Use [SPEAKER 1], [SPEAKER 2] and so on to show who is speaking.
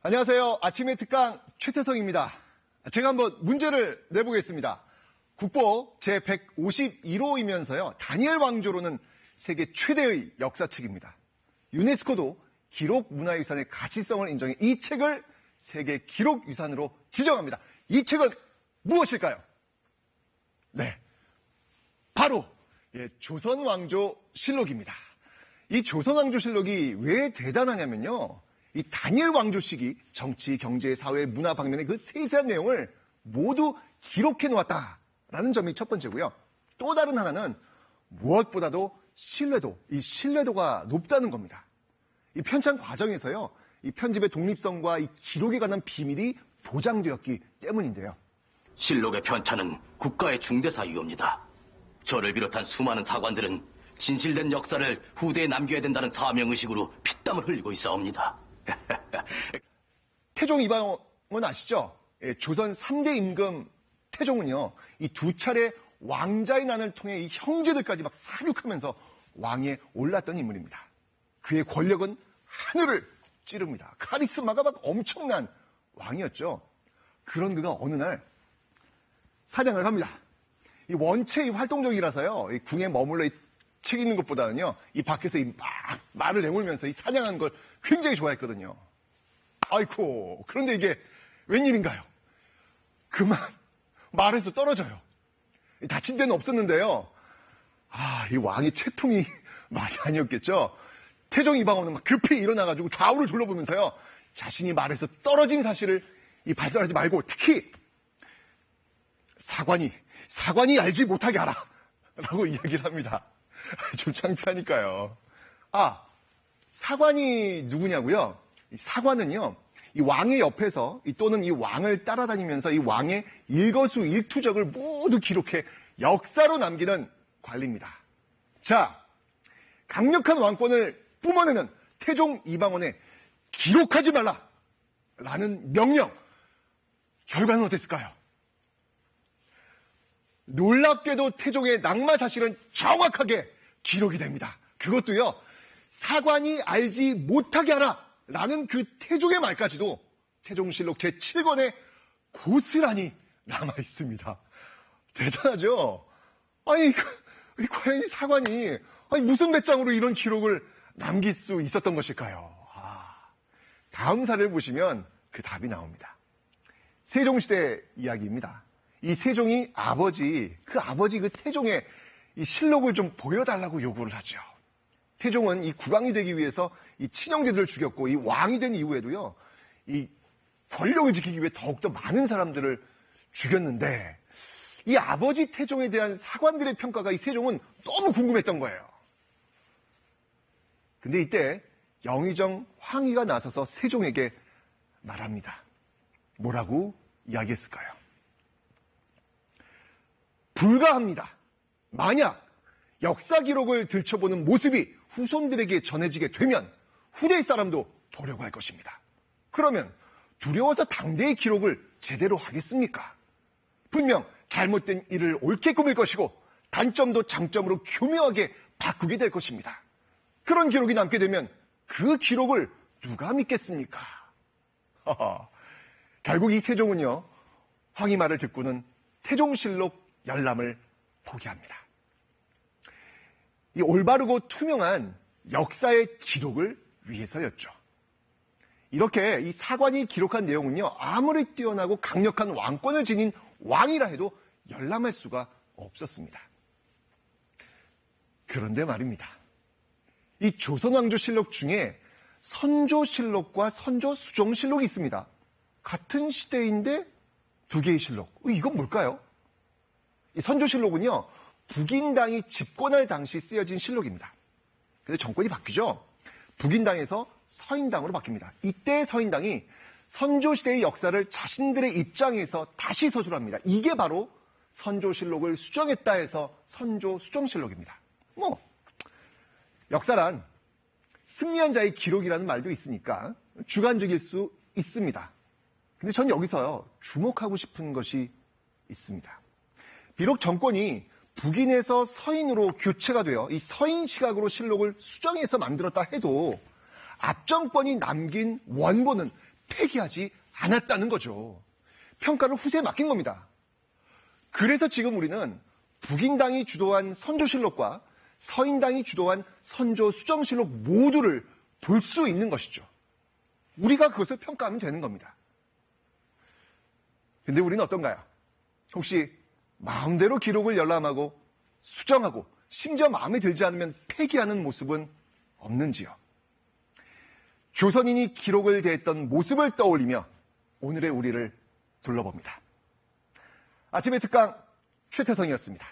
[SPEAKER 1] 안녕하세요. 아침의 특강 최태성입니다. 제가 한번 문제를 내보겠습니다. 국보 제151호이면서요. 다니엘 왕조로는 세계 최대의 역사책입니다. 유네스코도 기록문화유산의 가치성을 인정해 이 책을 세계 기록유산으로 지정합니다. 이 책은 무엇일까요? 네, 바로 조선왕조실록입니다. 이 조선왕조실록이 왜 대단하냐면요. 이 다니엘 왕조시기 정치, 경제, 사회, 문화 방면의 그 세세한 내용을 모두 기록해 놓았다라는 점이 첫 번째고요. 또 다른 하나는 무엇보다도 이 신뢰도가 높다는 겁니다. 이 편찬 과정에서요. 이 편집의 독립성과 이 기록에 관한 비밀이 보장되었기 때문인데요.
[SPEAKER 2] 실록의 편찬은 국가의 중대사유입니다. 저를 비롯한 수많은 사관들은 진실된 역사를 후대에 남겨야 된다는 사명의식으로 피땀을 흘리고 있사옵니다.
[SPEAKER 1] 태종 이방원 아시죠? 조선 3대 임금 태종은요, 이 두 차례 왕자의 난을 통해 이 형제들까지 막 사륙하면서 왕위에 올랐던 인물입니다. 그의 권력은 하늘을 찌릅니다. 카리스마가 막 엄청난 왕이었죠. 그런 그가 어느 날 사냥을 합니다. 이 원체 활동적이라서요, 이 궁에 머물러 책 읽는 것보다는요, 이 밖에서 말을 내몰면서 이 사냥하는 걸 굉장히 좋아했거든요. 아이고, 그런데 이게 웬일인가요? 그만 말에서 떨어져요. 다친 데는 없었는데요. 이 왕의 채통이 말이 아니었겠죠. 태종 이방원은 막 급히 일어나가지고 좌우를 둘러보면서요, 자신이 말에서 떨어진 사실을 발설하지 말고 특히 사관이 알지 못하게 하라 라고 이야기를 합니다. 좀 창피하니까요. 사관이 누구냐고요? 이 사관은요, 이 왕의 옆에서 또는 이 왕을 따라다니면서 이 왕의 일거수일투족을 모두 기록해 역사로 남기는 관리입니다. 자, 강력한 왕권을 뿜어내는 태종 이방원의 기록하지 말라 라는 명령, 결과는 어땠을까요? 놀랍게도 태종의 낙마 사실은 정확하게 기록이 됩니다. 그것도요, 사관이 알지 못하게 하라 라는 그 태종의 말까지도 태종실록 제7권에 고스란히 남아 있습니다. 대단하죠? 과연 이 사관이 무슨 배짱으로 이런 기록을 남길 수 있었던 것일까요? 다음 사례를 보시면 그 답이 나옵니다. 세종시대 이야기입니다. 이 세종이 그 태종의 이 실록을 좀 보여달라고 요구를 하죠. 태종은 이 국왕이 되기 위해서 이 친형제들을 죽였고, 이 왕이 된 이후에도요, 이 권력을 지키기 위해 더욱더 많은 사람들을 죽였는데, 이 아버지 태종에 대한 사관들의 평가가 이 세종은 너무 궁금했던 거예요. 근데 이때 영의정 황희가 나서서 세종에게 말합니다. 뭐라고 이야기했을까요? 불가합니다. 만약 역사 기록을 들춰보는 모습이 후손들에게 전해지게 되면 후대의 사람도 보려고 할 것입니다. 그러면 두려워서 당대의 기록을 제대로 하겠습니까? 분명 잘못된 일을 옳게 꾸밀 것이고 단점도 장점으로 교묘하게 바꾸게 될 것입니다. 그런 기록이 남게 되면 그 기록을 누가 믿겠습니까? 결국 이 세종은요, 황희 말을 듣고는 태종실록 열람을 포기합니다. 이 올바르고 투명한 역사의 기록을 위해서였죠. 이렇게 이 사관이 기록한 내용은요, 아무리 뛰어나고 강력한 왕권을 지닌 왕이라 해도 열람할 수가 없었습니다. 그런데 말입니다. 이 조선왕조실록 중에 선조실록과 선조수종실록이 있습니다. 같은 시대인데 두 개의 실록. 이건 뭘까요? 이 선조실록은요, 북인당이 집권할 당시 쓰여진 실록입니다. 근데 정권이 바뀌죠. 북인당에서 서인당으로 바뀝니다. 이때 서인당이 선조시대의 역사를 자신들의 입장에서 다시 서술합니다. 이게 바로 선조실록을 수정했다 해서 선조수정실록입니다. 역사란 승리한 자의 기록이라는 말도 있으니까 주관적일 수 있습니다. 근데 전 여기서 주목하고 싶은 것이 있습니다. 비록 정권이 북인에서 서인으로 교체가 되어 이 서인 시각으로 실록을 수정해서 만들었다 해도 앞정권이 남긴 원고는 폐기하지 않았다는 거죠. 평가를 후세에 맡긴 겁니다. 그래서 지금 우리는 북인당이 주도한 선조실록과 서인당이 주도한 선조수정실록 모두를 볼 수 있는 것이죠. 우리가 그것을 평가하면 되는 겁니다. 근데 우리는 어떤가요? 혹시 마음대로 기록을 열람하고 수정하고 심지어 마음에 들지 않으면 폐기하는 모습은 없는지요? 조선인이 기록을 대했던 모습을 떠올리며 오늘의 우리를 둘러봅니다. 아침의 특강 최태성이었습니다.